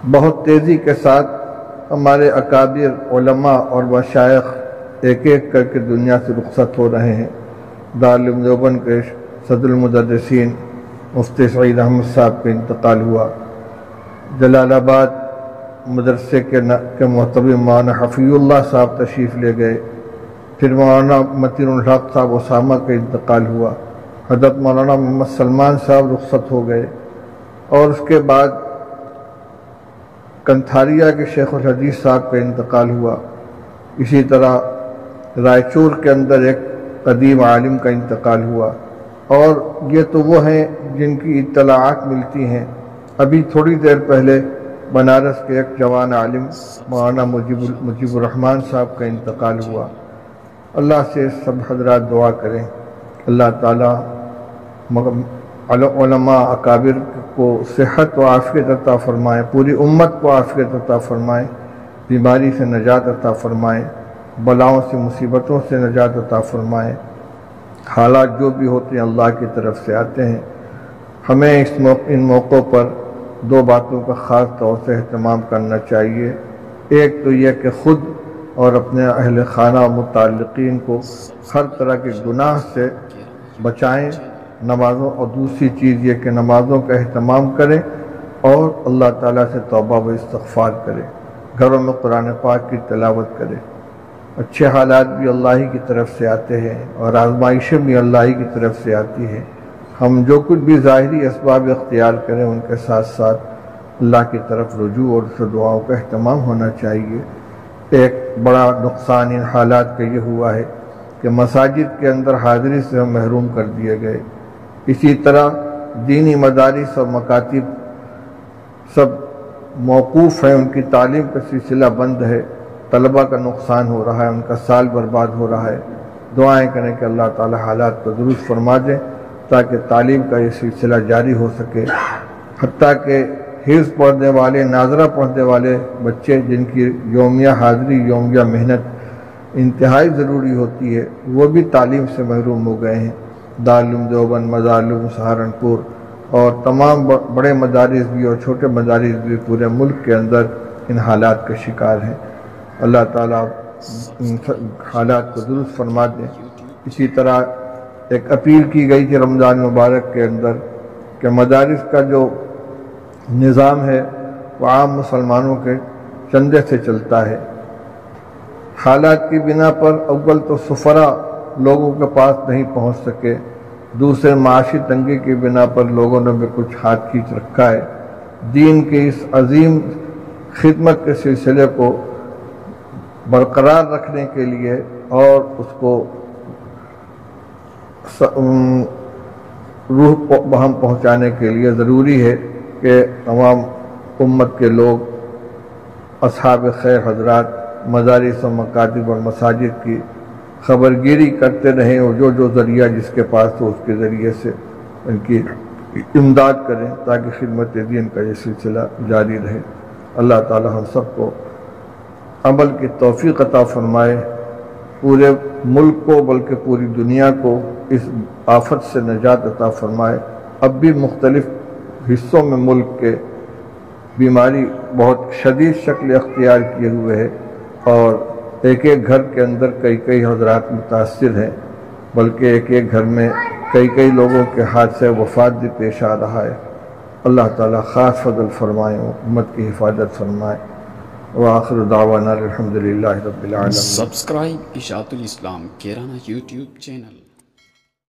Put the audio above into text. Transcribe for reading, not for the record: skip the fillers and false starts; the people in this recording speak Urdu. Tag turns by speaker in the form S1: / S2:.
S1: بہت تیزی کے ساتھ ہمارے اکابر علماء اور مشائخ ایک ایک کر کے دنیا سے رخصت ہو رہے ہیں۔ دارالعلوم دیوبند کے صدر المدرسین مفتی سعید احمد صاحب کا انتقال ہوا۔ جلال آباد مدرسے کے محتوی مولانا حفیظ اللہ صاحب تشریف لے گئے۔ پھر مولانا متین الحق صاحب اسامہ کا انتقال ہوا۔ حضرت مولانا محمد سلمان صاحب رخصت ہو گئے، اور اس کے بعد کنتھاریا کے شیخ الحدیث صاحب کا انتقال ہوا۔ اسی طرح رائچور کے اندر ایک قدیم عالم کا انتقال ہوا، اور یہ تو وہ ہیں جن کی اطلاعات ملتی ہیں۔ ابھی تھوڑی دیر پہلے بنارس کے ایک جوان عالم مولانا مجیب الرحمن صاحب کا انتقال ہوا۔ اللہ سے سب حضرات دعا کریں، اللہ تعالیٰ علماء اکابر کو صحت و عافیت عطا فرمائے، پوری امت کو عافیت عطا فرمائے، بیماری سے نجات عطا فرمائے، بلاؤں سے مصیبتوں سے نجات عطا فرمائے۔ حالات جو بھی ہوتے ہیں اللہ کی طرف سے آتے ہیں۔ ہمیں ان موقعوں پر دو باتوں کا خاص طور سے اہتمام کرنا چاہیے۔ ایک تو یہ کہ خود اور اپنے اہل خانہ متعلقین کو ہر طرح کے گناہ سے بچائیں نمازوں، اور دوسری چیز یہ کہ نمازوں کا اہتمام کریں اور اللہ تعالیٰ سے توبہ و استغفار کریں، گھروں میں قرآن پاک کی تلاوت کریں۔ اچھے حالات بھی اللہ ہی کی طرف سے آتے ہیں، اور آزمائشیں بھی اللہ ہی کی طرف سے آتی ہیں۔ ہم جو کچھ بھی ظاہری اسباب اختیار کریں، ان کے ساتھ ساتھ اللہ کی طرف رجوع اور اس دعاؤں کا اہتمام ہونا چاہیے۔ ایک بڑا نقصان ان حالات کا یہ ہوا ہے کہ مساجد کے اندر حاضری سے ہم محروم کر دیے گئے۔ اسی طرح دینی مدارس اور مکاتب سب موقوف ہیں، ان کی تعلیم کا سلسلہ بند ہے، طلبہ کا نقصان ہو رہا ہے، ان کا سال برباد ہو رہا ہے۔ دعائیں کریں کہ اللہ تعالی حالات کو درست فرما دیں تاکہ تعلیم کا یہ سلسلہ جاری ہو سکے۔ حتیٰ کہ حفظ پڑھنے والے، ناظرہ پڑھنے والے بچے جن کی یومیہ حاضری، یومیہ محنت انتہائی ضروری ہوتی ہے، وہ بھی تعلیم سے محروم ہو گئے ہیں۔ دارالعلوم دیوبند، مدارالعلوم سہارنپور اور تمام بڑے مدارس بھی اور چھوٹے مدارس بھی پورے ملک کے اندر ان حالات کا شکار ہیں۔ اللہ تعالیٰ ان حالات کو درست فرما دیں۔ اسی طرح ایک اپیل کی گئی تھی رمضان مبارک کے اندر کہ مدارس کا جو نظام ہے وہ عام مسلمانوں کے چندے سے چلتا ہے۔ حالات کی بنا پر اول تو سفرا لوگوں کے پاس نہیں پہنچ سکے، دوسرے معاشی تنگی کی بنا پر لوگوں نے بھی کچھ ہاتھ کھینچ رکھا ہے۔ دین کی اس عظیم خدمت کے سلسلے کو برقرار رکھنے کے لیے اور اس کو روح بہم پہنچانے کے لیے ضروری ہے کہ تمام امت کے لوگ، اصحاب خیر حضرات، مدارس و مکاتب اور مساجد کی خبرگیری کرتے رہیں، اور جو ذریعہ جس کے پاس ہو اس کے ذریعے سے ان کی امداد کریں تاکہ خدمت دین کا یہ سلسلہ جاری رہے۔ اللہ تعالی ہم سب کو عمل کی توفیق عطا فرمائے، پورے ملک کو بلکہ پوری دنیا کو اس آفت سے نجات عطا فرمائے۔ اب بھی مختلف حصوں میں ملک کے بیماری بہت شدید شکل اختیار کیے ہوئے ہے، اور ایک ایک گھر کے اندر کئی حضرات متاثر ہیں، بلکہ ایک ایک گھر میں کئی لوگوں کے ہاتھ سے وفات بھی پیش آ رہا ہے۔ اللہ تعالیٰ خاص فضل فرمائے، امت کی حفاظت فرمائے۔ وآخر دعوانا الحمدللہ رب العالمین۔
S2: سبسکرائب اشاعت الاسلام کیرانہ یوٹیوب چینل۔